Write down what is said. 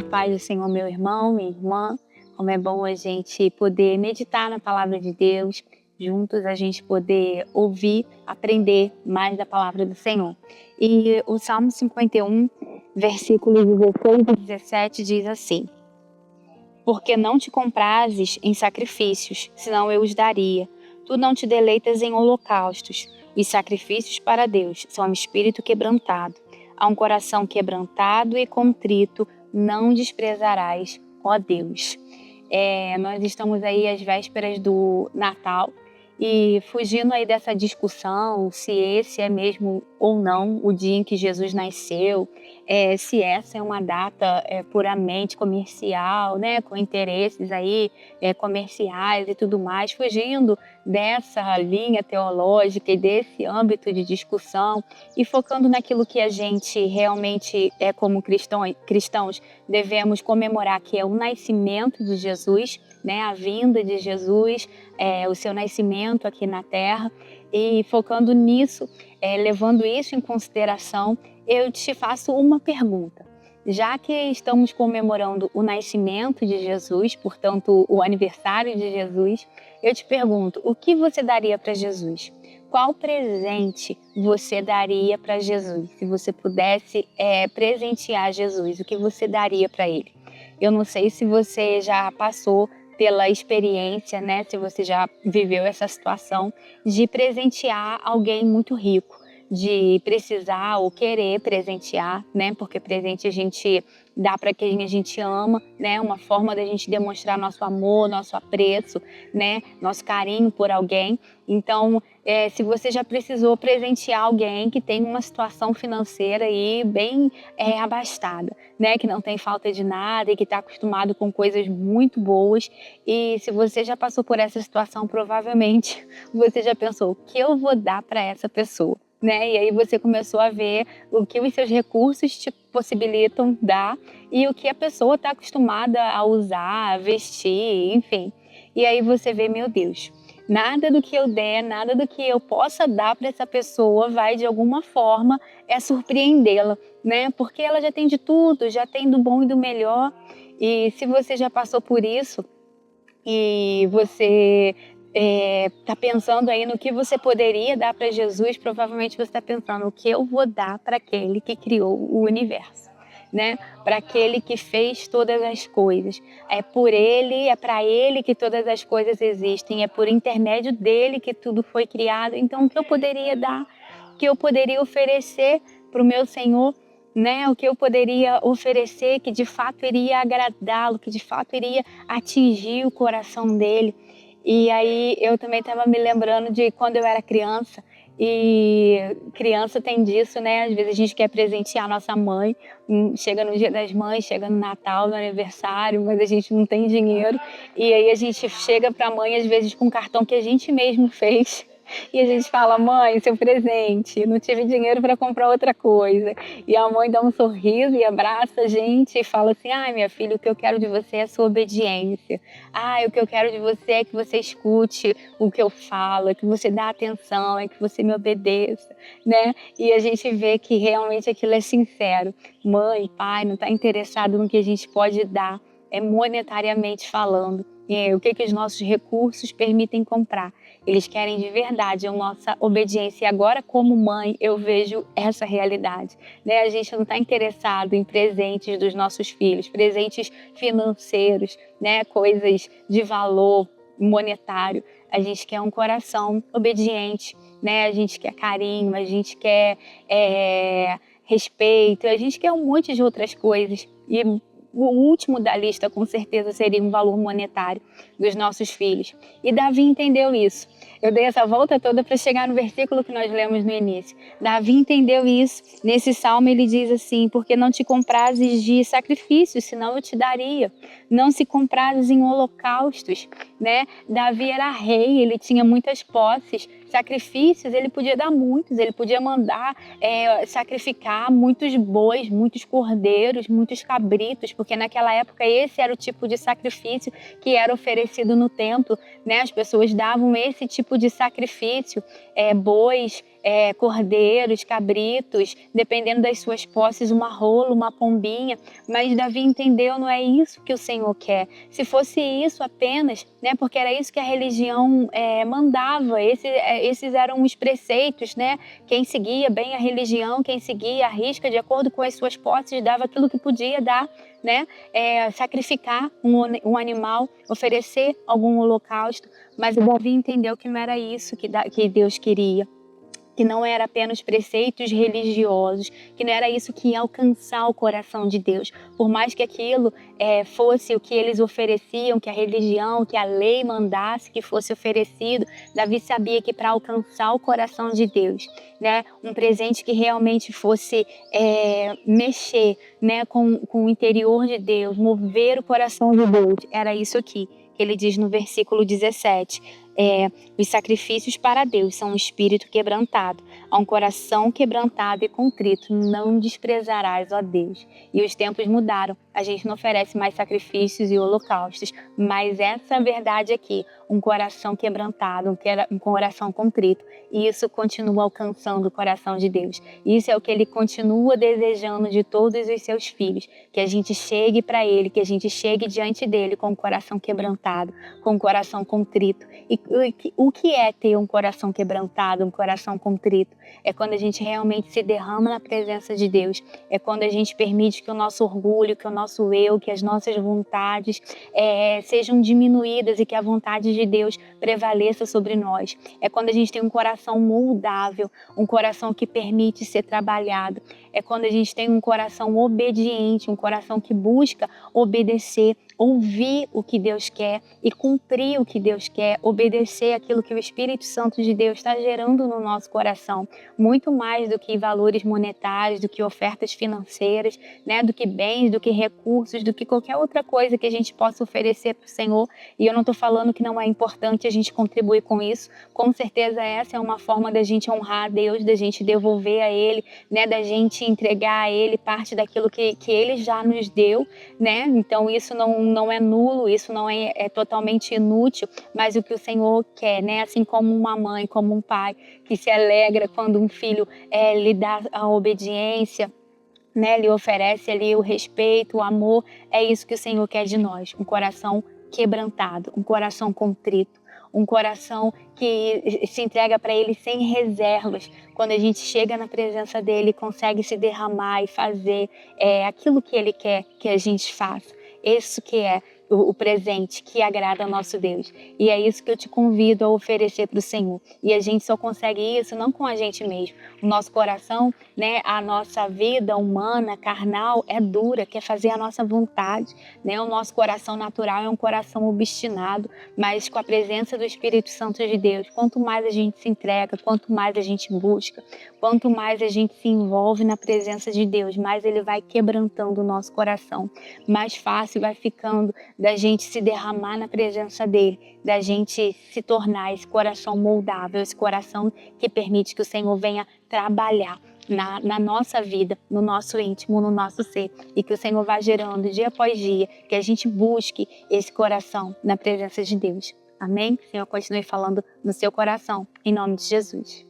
paz do Senhor, meu irmão, minha irmã. Como é bom a gente poder meditar na palavra de Deus, juntos a gente poder ouvir, aprender mais da palavra do Senhor. E o Salmo 51, versículos 16 e 17 diz assim: Porque não te comprases em sacrifícios, senão eu os daria. Tu não te deleitas em holocaustos. Os sacrifícios para Deus são um espírito quebrantado. A um coração quebrantado e contrito não desprezarás, ó Deus. Nós estamos aí às vésperas do Natal e fugindo aí dessa discussão se esse é mesmo ou não o dia em que Jesus nasceu, se essa é uma data puramente comercial, né, com interesses aí comerciais e tudo mais, fugindo dessa linha teológica e desse âmbito de discussão e focando naquilo que a gente realmente como cristãos devemos comemorar, que é o nascimento de Jesus, né, a vinda de Jesus, o seu nascimento aqui na Terra, e focando nisso, levando isso em consideração, eu te faço uma pergunta. Já que estamos comemorando o nascimento de Jesus, portanto, o aniversário de Jesus, eu te pergunto, o que você daria para Jesus? Qual presente você daria para Jesus? Se você pudesse presentear Jesus, o que você daria para ele? Eu não sei se você já passou pela experiência, né? Se você já viveu essa situação de presentear alguém muito rico, de precisar ou querer presentear, né? Porque presente a gente dá para quem a gente ama, né? Uma forma da gente demonstrar nosso amor, nosso apreço, né? Nosso carinho por alguém. Então, se você já precisou presentear alguém que tem uma situação financeira aí bem abastada, né? Que não tem falta de nada e que está acostumado com coisas muito boas. E se você já passou por essa situação, provavelmente você já pensou, o que eu vou dar para essa pessoa? Né? E aí você começou a ver o que os seus recursos te possibilitam dar e o que a pessoa está acostumada a usar, a vestir, enfim. E aí você vê, meu Deus, nada do que eu der, nada do que eu possa dar para essa pessoa vai de alguma forma surpreendê-la, né? Porque ela já tem de tudo, já tem do bom e do melhor. E se você já passou por isso e você está pensando aí no que você poderia dar para Jesus, provavelmente você está pensando o que eu vou dar para aquele que criou o universo, né? Para aquele que fez todas as coisas. É por ele, é para ele que todas as coisas existem, é por intermédio dele que tudo foi criado. Então, o que eu poderia dar, o que eu poderia oferecer para o meu Senhor, né? O que eu poderia oferecer que de fato iria agradá-lo, que de fato iria atingir o coração dele. E aí eu também estava me lembrando de quando eu era criança, e criança tem disso, né? Às vezes a gente quer presentear a nossa mãe, chega no Dia das Mães, chega no Natal, no aniversário, mas a gente não tem dinheiro. E aí a gente chega para a mãe, às vezes, com um cartão que a gente mesmo fez. E a gente fala, mãe, seu presente, não tive dinheiro para comprar outra coisa. E a mãe dá um sorriso e abraça a gente e fala assim, ai, minha filha, o que eu quero de você é a sua obediência. Ai, o que eu quero de você é que você escute o que eu falo, é que você dê atenção, é que você me obedeça, né? E a gente vê que realmente aquilo é sincero. Mãe, pai, não está interessado no que a gente pode dar, monetariamente falando. E o que os nossos recursos permitem comprar. Eles querem de verdade a nossa obediência. E agora, como mãe, eu vejo essa realidade, né? A gente não está interessado em presentes dos nossos filhos, presentes financeiros, né? Coisas de valor monetário. A gente quer um coração obediente, né? A gente quer carinho, a gente quer respeito, a gente quer um monte de outras coisas. E o último da lista, com certeza, seria um valor monetário dos nossos filhos. E Davi entendeu isso. Eu dei essa volta toda para chegar no versículo que nós lemos no início. Davi entendeu isso. Nesse salmo ele diz assim, porque não te comprases de sacrifícios, senão eu te daria. Não se comprases em holocaustos, né? Davi era rei, ele tinha muitas posses, sacrifícios, ele podia dar muitos, ele podia mandar sacrificar muitos bois, muitos cordeiros, muitos cabritos, porque naquela época esse era o tipo de sacrifício que era oferecido no templo, né? As pessoas davam esse tipo de sacrifício, bois, cordeiros, cabritos, dependendo das suas posses, uma rola, uma pombinha. Mas Davi entendeu, não é isso que o Senhor quer. Se fosse isso apenas, né, porque era isso que a religião mandava, esses eram os preceitos, né? Quem seguia bem a religião, quem seguia a risca, de acordo com as suas posses, dava aquilo que podia dar, né? Sacrificar um animal, oferecer algum holocausto. Mas Davi entendeu que não era isso que Deus queria, que não era apenas preceitos religiosos, que não era isso que ia alcançar o coração de Deus. Por mais que aquilo fosse o que eles ofereciam, que a religião, que a lei mandasse que fosse oferecido, Davi sabia que para alcançar o coração de Deus, né, um presente que realmente fosse mexer, né, com o interior de Deus, mover o coração de Deus, era isso aqui que ele diz no versículo 17. Os sacrifícios para Deus são um espírito quebrantado, a um coração quebrantado e contrito não desprezarás, ó Deus. E os tempos mudaram, a gente não oferece mais sacrifícios e holocaustos, mas essa verdade aqui, um coração quebrantado, um coração contrito, e isso continua alcançando o coração de Deus. Isso é o que Ele continua desejando de todos os seus filhos, que a gente chegue para Ele, que a gente chegue diante dEle com o coração quebrantado, com o coração contrito. E o que é ter um coração quebrantado, um coração contrito? É quando a gente realmente se derrama na presença de Deus, é quando a gente permite que o nosso orgulho, que o nosso eu, que as nossas vontades sejam diminuídas e que a vontade de Deus prevaleça sobre nós. É quando a gente tem um coração moldável, um coração que permite ser trabalhado. É quando a gente tem um coração obediente, um coração que busca obedecer, ouvir o que Deus quer e cumprir o que Deus quer, obedecer aquilo que o Espírito Santo de Deus está gerando no nosso coração. Muito mais do que valores monetários, do que ofertas financeiras, né, do que bens, do que recursos, do que qualquer outra coisa que a gente possa oferecer para o Senhor. E eu não estou falando que não é importante a gente contribuir com isso. Com certeza essa é uma forma da gente honrar a Deus, da gente devolver a Ele, né, da gente entregar a Ele parte daquilo que Ele já nos deu, né? Então isso não é nulo, isso não é totalmente inútil, mas o que o Senhor quer, né? Assim como uma mãe, como um pai que se alegra quando um filho lhe dá a obediência, né? Lhe oferece ali o respeito, o amor, é isso que o Senhor quer de nós, um coração quebrantado, um coração contrito, um coração que se entrega para Ele sem reservas. Quando a gente chega na presença dEle, consegue se derramar e fazer aquilo que Ele quer que a gente faça. Isso que é o presente que agrada ao nosso Deus. E é isso que eu te convido a oferecer para o Senhor. E a gente só consegue isso não com a gente mesmo. O nosso coração, né, a nossa vida humana, carnal, é dura, quer fazer a nossa vontade, né? O nosso coração natural é um coração obstinado, mas com a presença do Espírito Santo de Deus, quanto mais a gente se entrega, quanto mais a gente busca, quanto mais a gente se envolve na presença de Deus, mais Ele vai quebrantando o nosso coração, mais fácil vai ficando da gente se derramar na presença dEle, da gente se tornar esse coração moldável, esse coração que permite que o Senhor venha trabalhar na nossa vida, no nosso íntimo, no nosso ser, e que o Senhor vá gerando dia após dia, que a gente busque esse coração na presença de Deus. Amém? Que o Senhor continue falando no seu coração, em nome de Jesus.